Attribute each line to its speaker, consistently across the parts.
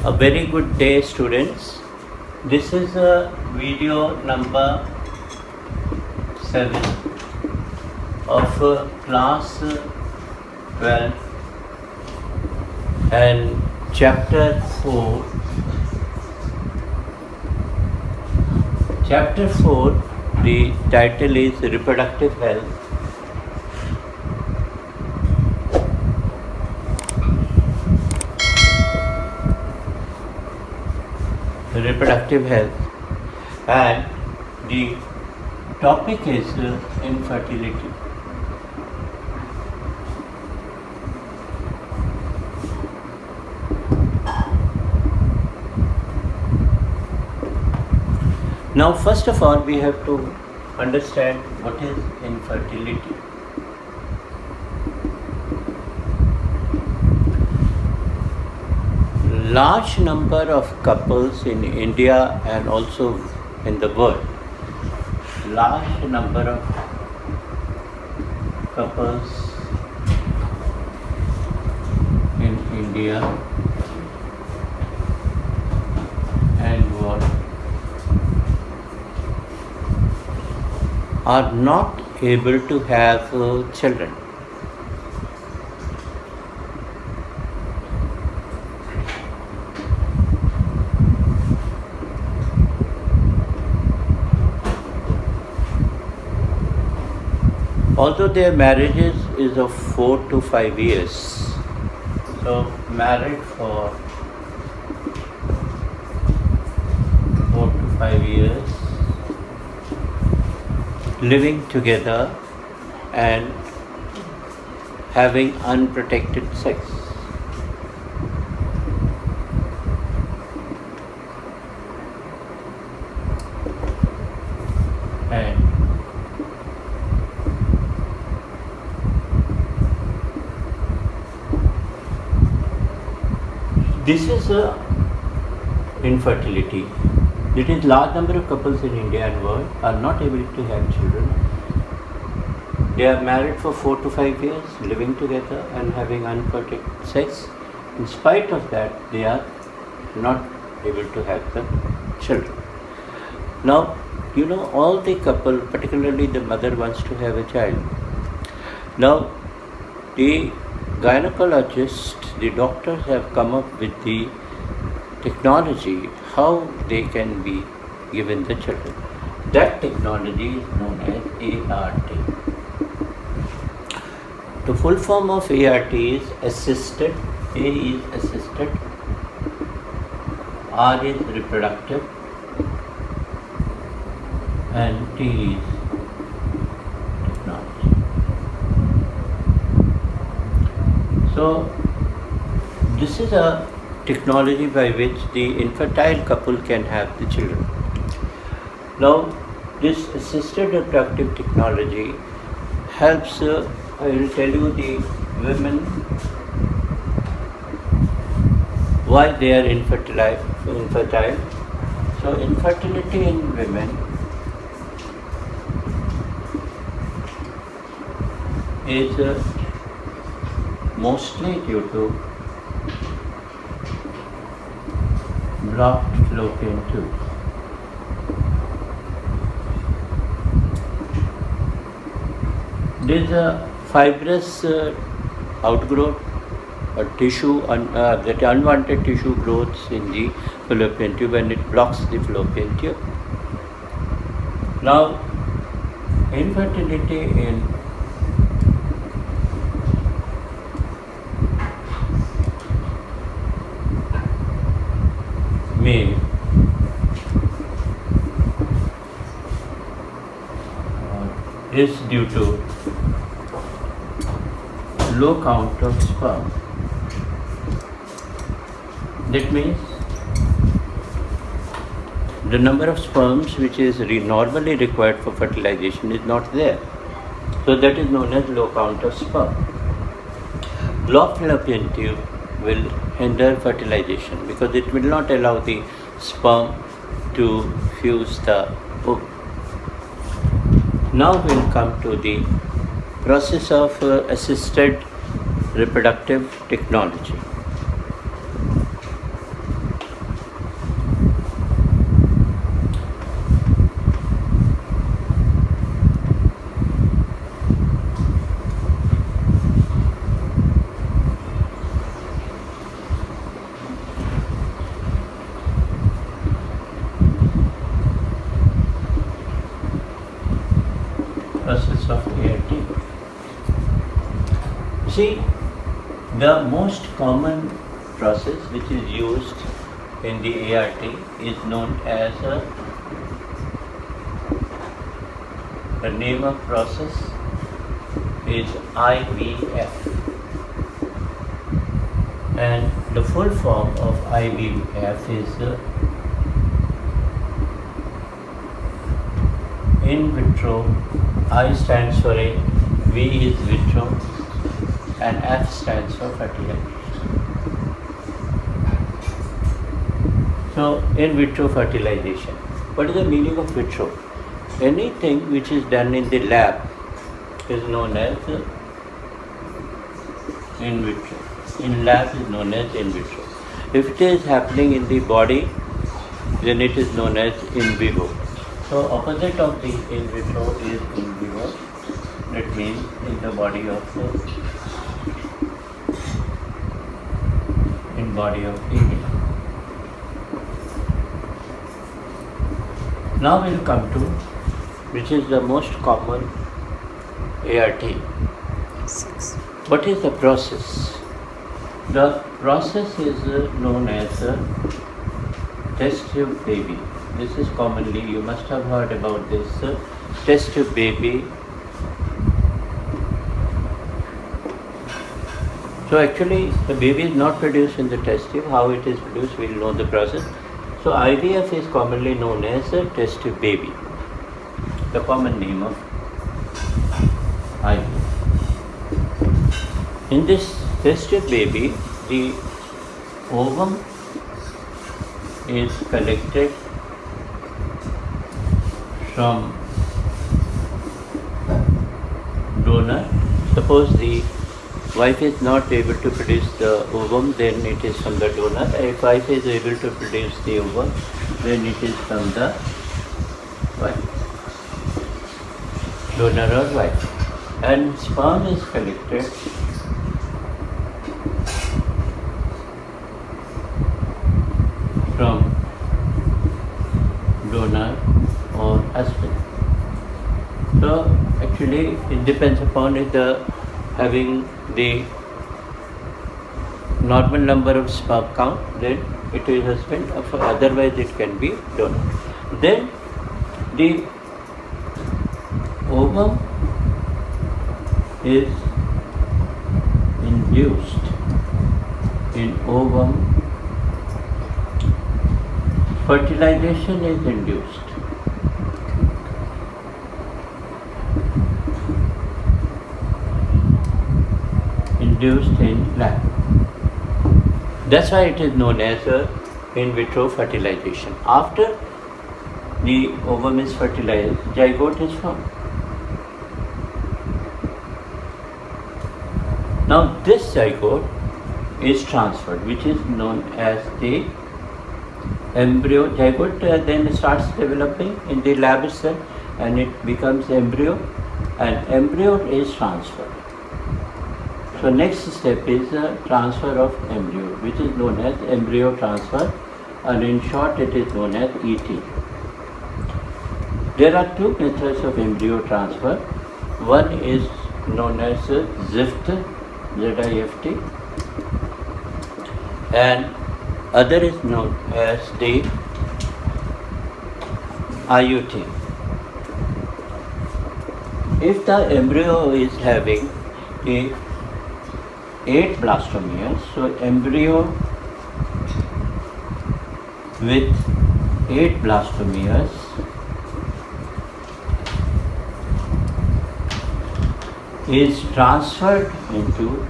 Speaker 1: A very good day, students. This is video number 7 of class 12 and chapter 4. Chapter 4, the title is Reproductive Health. Reproductive health, and the topic is infertility. Now, first of all, we have to understand what is infertility. Large number of couples in India and also in the world, large number of couples in India and world are not able to have children. Although their marriages is of 4 to 5 years, so married for 4 to 5 years, living together and having unprotected sex. And this is infertility. It is large number of couples in India and world are not able to have children. They are married for 4 to 5 years, living together and having unprotected sex. In spite of that, they are not able to have the children. Now, all the couple, particularly the mother, wants to have a child. Now, the gynecologists, the doctors have come up with the technology how they can be given the children. That technology is known as ART. The full form of ART is assisted. A is assisted, R is reproductive, and T is technology. So, this is a technology by which the infertile couple can have the children. Now, this assisted reproductive technology helps, I will tell you the women why they are infertile. So, infertility in women is mostly due to blocked fallopian tubes. There is a fibrous outgrowth, a tissue, that unwanted tissue growths in the fallopian tube, and it blocks the fallopian tube. Now, infertility in male is due to low count of sperm. That means the number of sperms which is normally required for fertilization is not there. So that is known as low count of sperm. Blocked fallopian tube will hinder fertilization because it will not allow the sperm to fuse the ovum. Now we'll come to the process of assisted reproductive technology. process of ART? See, the most common process which is used in the ART is known as the name of process is IVF, and the full form of IVF is in vitro. I stands for egg, V is vitro, and F stands for fertilization. So, in vitro fertilization. What is the meaning of vitro? Anything which is done in the lab is known as in vitro. In lab is known as in vitro. If it is happening in the body, then it is known as in vivo. So opposite of the in vitro is in vivo. That means in the body of India. Now we'll come to which is the most common ART. What is the process? The process is known as test tube baby. This is commonly, you must have heard about this test tube baby. So actually the baby is not produced in the test tube. How it is produced, we will know the process. So IVF is commonly known as a test tube baby, the common name of IVF. In this test tube baby, the ovum is collected from donor. Suppose the wife is not able to produce the ovum, then it is from the donor. If wife is able to produce the ovum, then it is from the wife, donor or wife. And sperm is collected from donor or husband. So actually it depends upon the having the normal number of sperm count, then it is husband, otherwise it can be donor. Then the ovum is induced. In ovum, fertilization is induced. Induced in lab. That's why it is known as in vitro fertilization. After the ovum is fertilized, zygote is formed. Now this zygote is transferred, which is known as the embryo. Zygote then starts developing in the lab itself, and it becomes embryo, and embryo is transferred. So next step is transfer of embryo, which is known as embryo transfer, and in short it is known as ET. There are two methods of embryo transfer. One is known as ZIFT, Z-I-F-T, and other is known as the IUT. If the embryo is having a 8 blastomeres, so embryo with 8 blastomeres is transferred into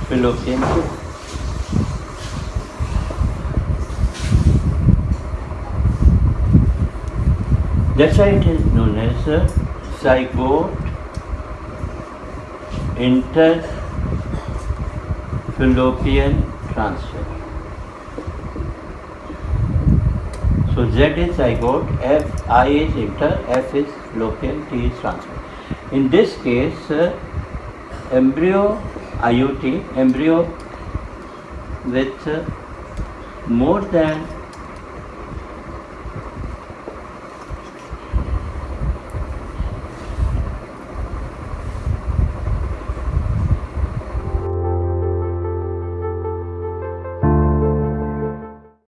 Speaker 1: fallopian tube. That's why it is known as a zygote interfallopian transfer. So Z is zygote, F, I is inter, F is fallopian, T is transfer. In this case, embryo IUT, embryo with more than